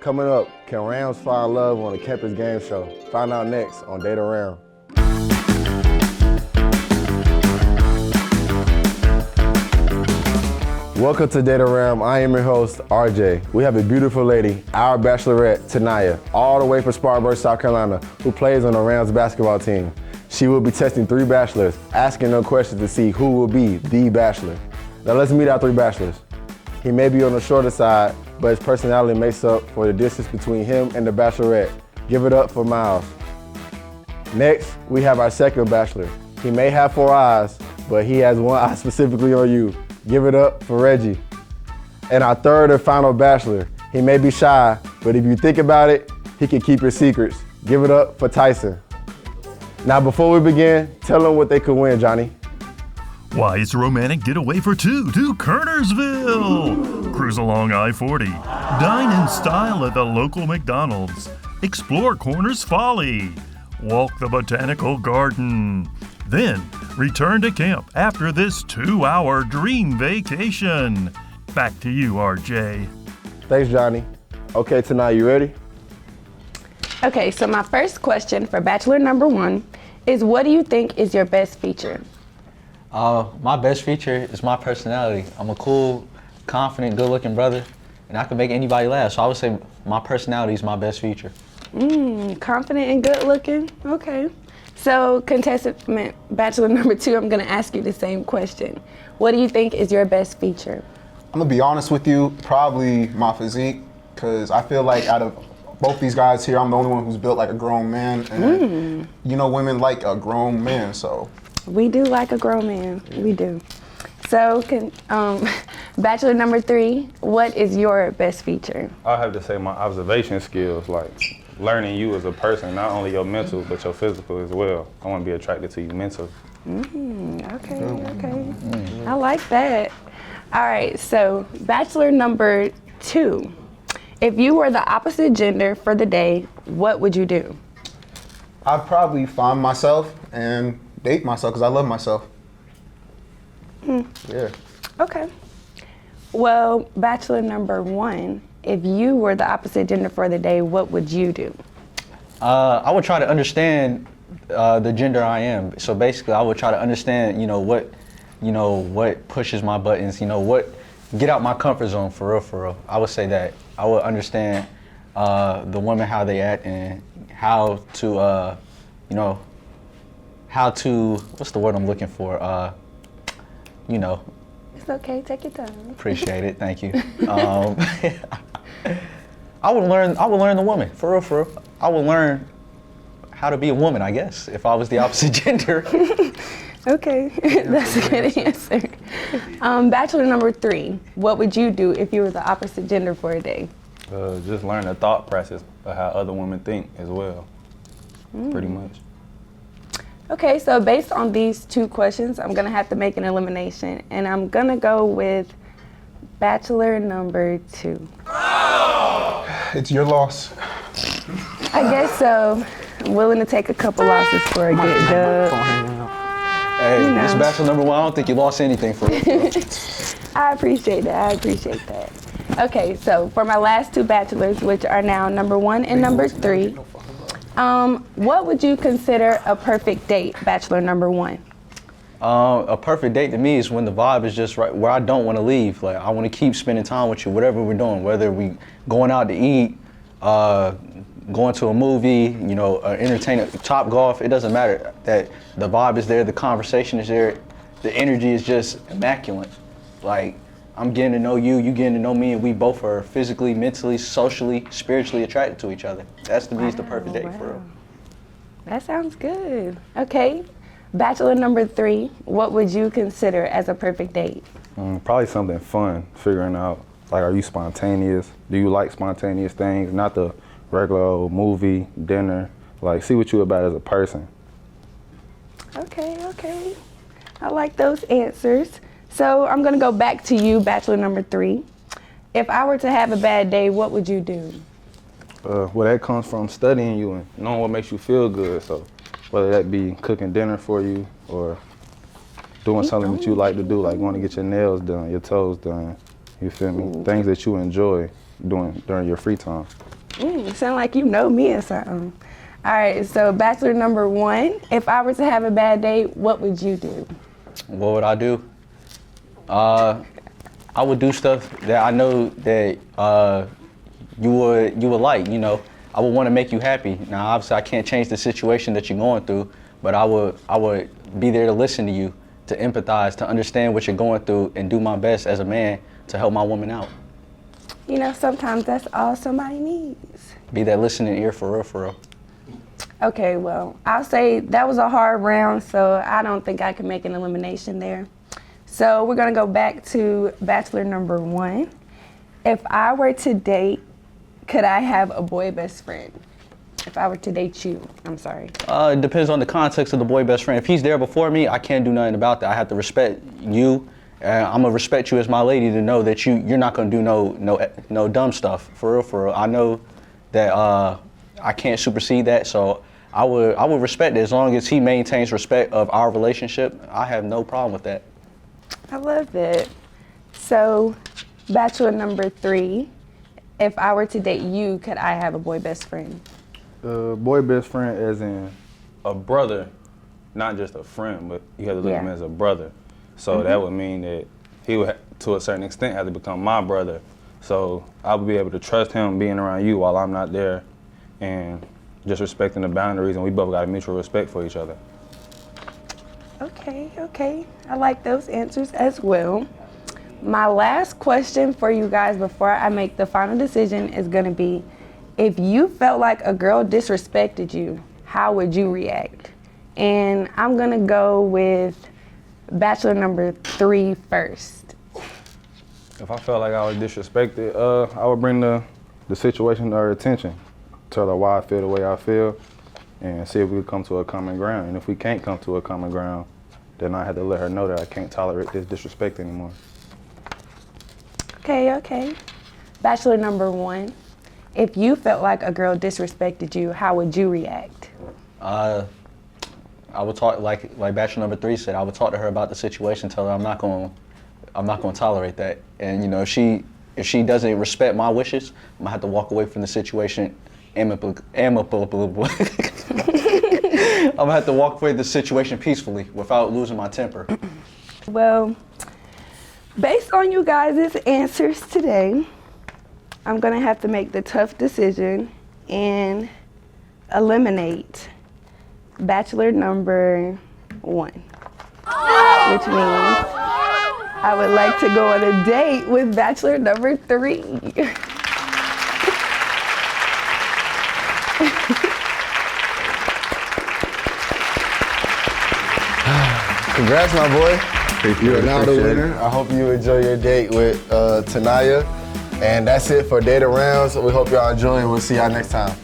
Coming up, can Rams find love on the campus game show? Find out next on Data Ram. Welcome to Data Ram. I am your host, RJ. We have a beautiful lady, our bachelorette, Tanaya, all the way from Spartanburg, South Carolina, who plays on the Rams basketball team. She will be testing 3 bachelors, asking them questions to see who will be the bachelor. Now let's meet our 3 bachelors. He may be on the shorter side, but his personality makes up for the distance between him and the bachelorette. Give it up for Miles. Next, we have our second bachelor. He may have 4 eyes, but he has 1 eye specifically on you. Give it up for Reggie. And our third and final bachelor. He may be shy, but if you think about it, he can keep your secrets. Give it up for Tyson. Now, before we begin, tell them what they could win, Johnny. Why, it's a romantic getaway for 2 to Kernersville. Cruise along I-40. Dine in style at the local McDonald's. Explore Corners Folly. Walk the botanical garden. Then, return to camp after this 2-hour dream vacation. Back to you, RJ. Thanks, Johnny. Okay, tonight, you ready? Okay, so my first question for Bachelor number 1 is, what do you think is your best feature? My best feature is my personality. I'm a cool, confident, good-looking brother, and I can make anybody laugh. So I would say my personality is my best feature. Confident and good-looking. Okay. So contestant Bachelor number 2, I'm gonna ask you the same question. What do you think is your best feature? I'm gonna be honest with you, probably my physique, because I feel like out of both these guys here, I'm the only one who's built like a grown man, and you know women like a grown man, so. We do like a grown man, we do. So, Bachelor number 3, what is your best feature? I have to say my observation skills, like learning you as a person, not only your mental, but your physical as well. I want to be attracted to you mentally. Okay. I like that. All right, so Bachelor number 2, if you were the opposite gender for the day, what would you do? I'd probably find myself and date myself, because I love myself. Yeah. Okay. Well, Bachelor number 1, if you were the opposite gender for the day, what would you do? I would try to understand the gender I am. So basically, I would try to understand, what pushes my buttons, get out my comfort zone for real. I would say that. I would understand the women, how they act, and how to, what's the word I'm looking for? It's okay, take your time. Appreciate it, thank you. I would learn the woman, for real. I would learn how to be a woman, I guess, if I was the opposite gender. Okay, that's a good answer. Bachelor number 3, what would you do if you were the opposite gender for a day? Just learn the thought process of how other women think as well, pretty much. Okay, so based on these 2 questions, I'm gonna have to make an elimination, and I'm gonna go with Bachelor number 2. It's your loss. I guess so. I'm willing to take a couple losses for a good dub. Hey, this Bachelor number 1, I don't think you lost anything for it. I appreciate that. Okay, so for my last 2 bachelors, which are now number 1 and number 3, what would you consider a perfect date, Bachelor number 1? A perfect date to me is when the vibe is just right, where I don't want to leave. Like, I want to keep spending time with you, whatever we're doing, whether we going out to eat, going to a movie, entertainment, top golf, it doesn't matter. That the vibe is there, the conversation is there, the energy is just immaculate. Like, I'm getting to know you, you getting to know me, and we both are physically, mentally, socially, spiritually attracted to each other. That's to me is the perfect date for real. That sounds good. Okay, Bachelor number 3, what would you consider as a perfect date? Probably something fun, figuring out, like, are you spontaneous? Do you like spontaneous things? Not the regular old movie, dinner. Like, see what you're about as a person. Okay. I like those answers. So I'm gonna go back to you, Bachelor number 3. If I were to have a bad day, what would you do? Well, that comes from studying you and knowing what makes you feel good. So whether that be cooking dinner for you or doing something that you like to do, like going to get your nails done, your toes done, you feel me? Things that you enjoy. during your free time. Sound like you know me or something. All right, so bachelor number 1, if I were to have a bad date, what would you do? What would I do? I would do stuff that I know that you would like. You know, I would want to make you happy. Now, obviously, I can't change the situation that you're going through, but I would be there to listen to you, to empathize, to understand what you're going through, and do my best as a man to help my woman out. You know, sometimes that's all somebody needs. Be that listening ear for real, for real. Okay, well, I'll say that was a hard round, so I don't think I can make an elimination there. So we're gonna go back to bachelor number 1. If I were to date, could I have a boy best friend? If I were to date you, I'm sorry. It depends on the context of the boy best friend. If he's there before me, I can't do nothing about that. I have to respect you. I'm gonna respect you as my lady to know that you're not gonna do no dumb stuff. For real, for real. I know that I can't supersede that, so I would respect it as long as he maintains respect of our relationship. I have no problem with that. I love it. So, bachelor number 3, if I were to date you, could I have a boy best friend? Boy best friend as in a brother, not just a friend, but you have to look at him as a brother. So that would mean that he would, to a certain extent, have to become my brother. So I would be able to trust him being around you while I'm not there, and just respecting the boundaries, and we both got a mutual respect for each other. Okay. I like those answers as well. My last question for you guys before I make the final decision is gonna be, if you felt like a girl disrespected you, how would you react? And I'm gonna go with bachelor number 3 first. If I felt like I was disrespected, I would bring the situation to her attention, tell her why I feel the way I feel, and see if we could come to a common ground. And if we can't come to a common ground, then I had to let her know that I can't tolerate this disrespect anymore. Okay. Bachelor number 1, if you felt like a girl disrespected you, how would you react? I would talk like bachelor number 3 said. I would talk to her about the situation, tell her I'm not going to tolerate that. And you know, if she doesn't respect my wishes, I'm gonna have to walk away from the situation amicably. I'm gonna have to walk away from the situation peacefully without losing my temper. Well, based on you guys' answers today, I'm gonna have to make the tough decision and eliminate bachelor number 1, which means I would like to go on a date with bachelor number 3. Congrats, my boy. You are now the winner. I hope you enjoy your date with Tanaya. And that's it for Data Rounds. We hope y'all enjoy, and we'll see y'all next time.